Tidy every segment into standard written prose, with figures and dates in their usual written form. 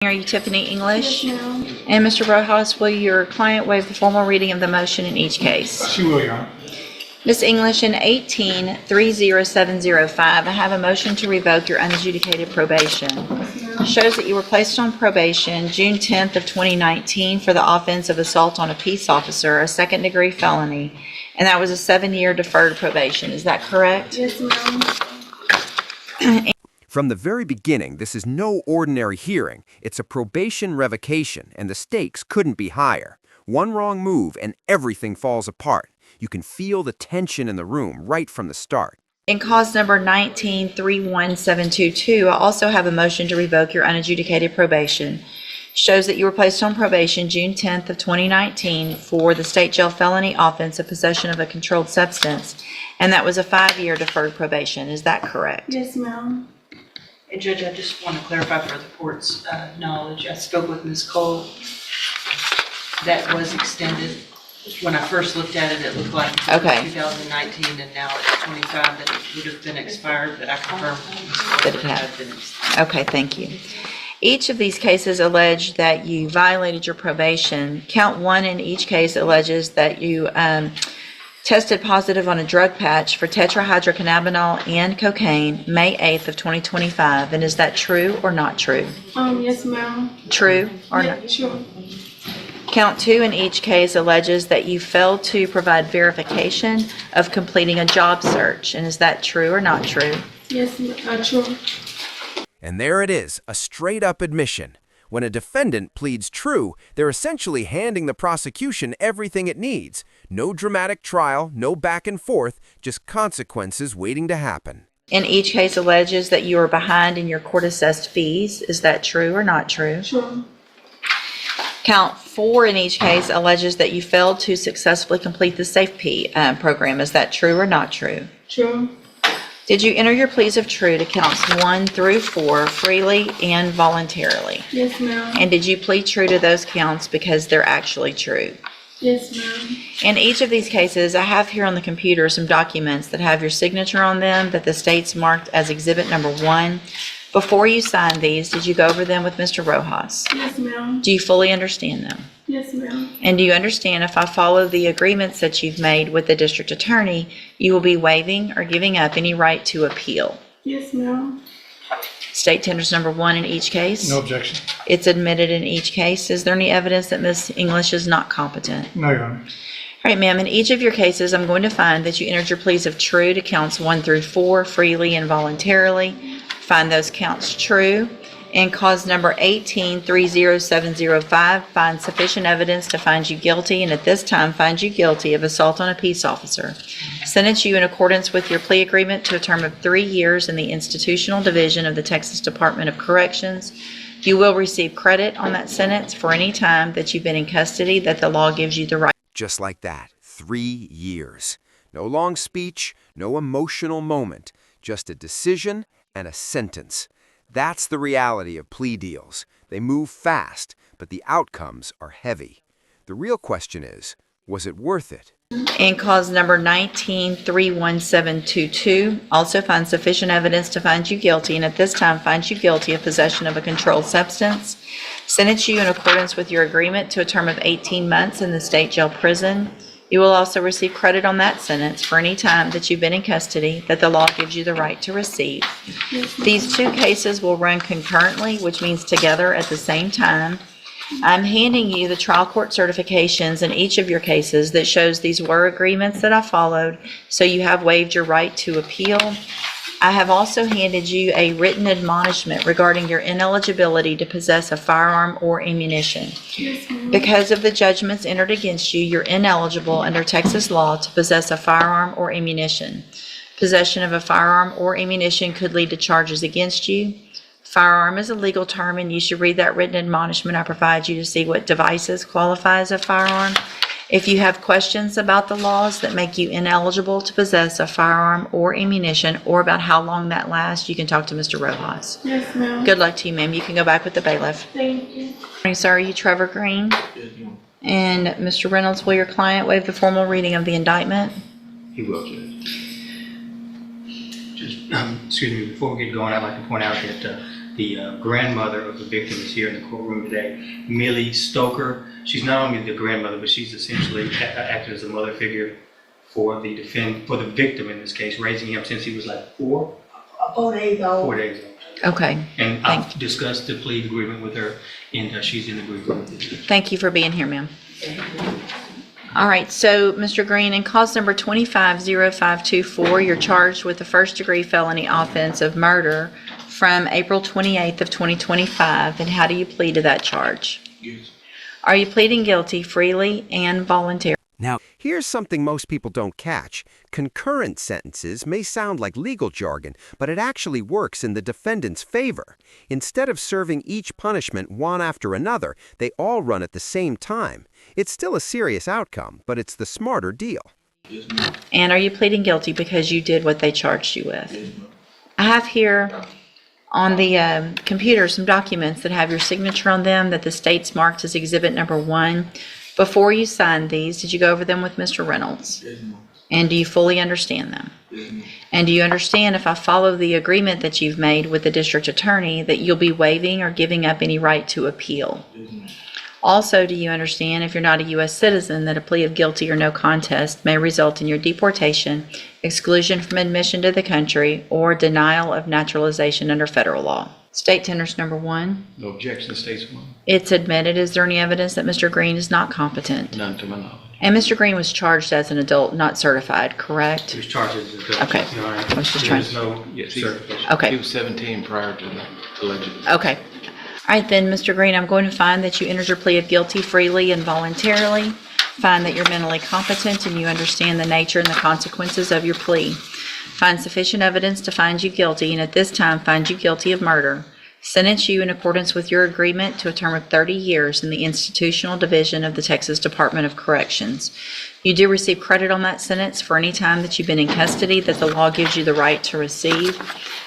Are you Tiffany English? Yes, ma'am. And Mr. Rojas, will your client waive the formal reading of the motion in each case? She will, Your Honor. Ms. English, in 18-30705, I have a motion to revoke your unadjudicated probation. It shows that you were placed on probation June 10th of 2019 for the offense of assault on a peace officer, a second-degree felony, and that was a 7-year deferred probation. Is that correct? Yes, ma'am. From the very beginning, this is no ordinary hearing. It's a probation revocation, and the stakes couldn't be higher. One wrong move and everything falls apart. You can feel the tension in the room right from the start. In cause number 19-31722, I also have a motion to revoke your unadjudicated probation. Shows that you were placed on probation June 10th of 2019 for the state jail felony offense of possession of a controlled substance, and that was a 5-year deferred probation. Is that correct? Yes, ma'am. And Judge, I just want to clarify for the court's knowledge, I spoke with Ms. Cole. That was extended. When I first looked at it, it looked like it was 2019, and now it's 25, that it would have been expired, but I confirmed that it had been expired. Okay, thank you. Each of these cases allege that you violated your probation. Count 1 in each case alleges that you tested positive on a drug patch for tetrahydrocannabinol and cocaine May 8th of 2025. And is that true or not true? Yes, ma'am. True or not? Sure. Count 2 in each case alleges that you failed to provide verification of completing a job search. And is that true or not true? Yes, true. And there it is, a straight-up admission. When a defendant pleads true, they're essentially handing the prosecution everything it needs. No dramatic trial, no back and forth, just consequences waiting to happen. In each case alleges that you are behind in your court-assessed fees. Is that true or not true? True. Count 4 in each case alleges that you failed to successfully complete the SafeP program. Is that true or not true? True. Did you enter your pleas of true to counts 1 through 4 freely and voluntarily? Yes, ma'am. And did you plead true to those counts because they're actually true? Yes, ma'am. In each of these cases, I have here on the computer some documents that have your signature on them that the state's marked as exhibit number 1. Before you signed these, did you go over them with Mr. Rojas? Yes, ma'am. Do you fully understand them? Yes, ma'am. And do you understand if I follow the agreements that you've made with the district attorney, you will be waiving or giving up any right to appeal? Yes, ma'am. State tenders number 1 in each case? No objection. It's admitted in each case. Is there any evidence that Ms. English is not competent? No, Your Honor. All right, ma'am. In each of your cases, I'm going to find that you entered your pleas of true to counts 1 through 4 freely and voluntarily. Find those counts true. In cause number 18-30705, find sufficient evidence to find you guilty, and at this time find you guilty of assault on a peace officer. Sentence you in accordance with your plea agreement to a term of 3 years in the institutional division of the Texas Department of Corrections. You will receive credit on that sentence for any time that you've been in custody that the law gives you the right. Just like that, 3 years. No long speech, no emotional moment, just a decision and a sentence. That's the reality of plea deals. They move fast, but the outcomes are heavy. The real question is, was it worth it? In cause number 19-31722, also find sufficient evidence to find you guilty, and at this time find you guilty of possession of a controlled substance. Sentence you in accordance with your agreement to a term of 18 months in the state jail prison. You will also receive credit on that sentence for any time that you've been in custody that the law gives you the right to receive. These 2 cases will run concurrently, which means together at the same time. I'm handing you the trial court certifications in each of your cases that shows these were agreements that I followed, so you have waived your right to appeal. I have also handed you a written admonishment regarding your ineligibility to possess a firearm or ammunition. Yes, ma'am. Because of the judgments entered against you, you're ineligible under Texas law to possess a firearm or ammunition. Possession of a firearm or ammunition could lead to charges against you. Firearm is a legal term, and you should read that written admonishment I provide you to see what devices qualify as a firearm. If you have questions about the laws that make you ineligible to possess a firearm or ammunition, or about how long that lasts, you can talk to Mr. Rojas. Yes, ma'am. Good luck to you, ma'am. You can go back with the bailiff. Thank you. Morning, sir. Are you Trevor Green? And Mr. Reynolds, will your client waive the formal reading of the indictment? He will, Judge. Just, excuse me, before we get going, I'd like to point out that The grandmother of the victim is here in the courtroom today, Millie Stoker. She's not only the grandmother, but she's essentially acted as a mother figure for the victim in this case, raising him since he was like 4 days old. 4 days old. Okay. And I've discussed the plea agreement with her, and she's in agreement with it. Thank you for being here, ma'am. All right, so Mr. Green, in cause number 250524, you're charged with the first-degree felony offense of murder from April 28th of 2025, and how do you plead to that charge? Yes. Are you pleading guilty freely and voluntarily? Now, here's something most people don't catch. Concurrent sentences may sound like legal jargon, but it actually works in the defendant's favor. Instead of serving each punishment one after another, they all run at the same time. It's still a serious outcome, but it's the smarter deal. Yes, ma'am. And are you pleading guilty because you did what they charged you with? Yes, ma'am. I have here on the computer some documents that have your signature on them that the state's marked as Exhibit Number 1. Before you signed these, did you go over them with Mr. Reynolds? Yes, ma'am. And do you fully understand them? Yes, ma'am. And do you understand, if I follow the agreement that you've made with the district attorney, that you'll be waiving or giving up any right to appeal? Yes, ma'am. Also, do you understand, if you're not a U.S. citizen, that a plea of guilty or no contest may result in your deportation, exclusion from admission to the country, or denial of naturalization under federal law? State tenders number 1. No objection, States one. It's admitted. Is there any evidence that Mr. Green is not competent? None to my knowledge. And Mr. Green was charged as an adult, not certified, correct? He was charged as an adult. Okay. Your Honor. I was just There's trying- no Yes, he- certification. Okay. He was 17 prior to that, allegedly. Okay. All right, then, Mr. Green, I'm going to find that you entered your plea of guilty freely and voluntarily, find that you're mentally competent and you understand the nature and the consequences of your plea, find sufficient evidence to find you guilty, and at this time find you guilty of murder, sentence you in accordance with your agreement to a term of 30 years in the institutional division of the Texas Department of Corrections. You do receive credit on that sentence for any time that you've been in custody that the law gives you the right to receive.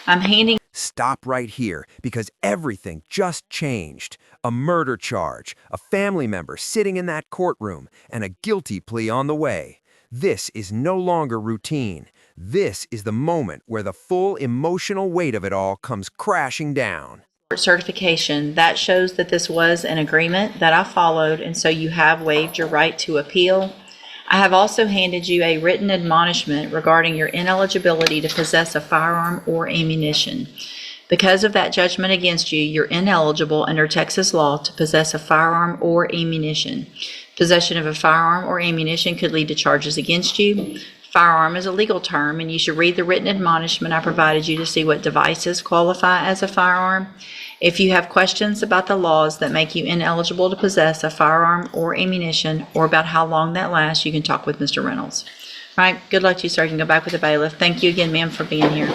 I'm handing Stop right here, because everything just changed. A murder charge, a family member sitting in that courtroom, and a guilty plea on the way. This is no longer routine. This is the moment where the full emotional weight of it all comes crashing down. certification. That shows that this was an agreement that I followed, and so you have waived your right to appeal. I have also handed you a written admonishment regarding your ineligibility to possess a firearm or ammunition. Because of that judgment against you, you're ineligible under Texas law to possess a firearm or ammunition. Possession of a firearm or ammunition could lead to charges against you. Firearm is a legal term, and you should read the written admonishment I provided you to see what devices qualify as a firearm. If you have questions about the laws that make you ineligible to possess a firearm or ammunition, or about how long that lasts, you can talk with Mr. Reynolds. All right, good luck to you, sir. You can go back with the bailiff. Thank you again, ma'am, for being here.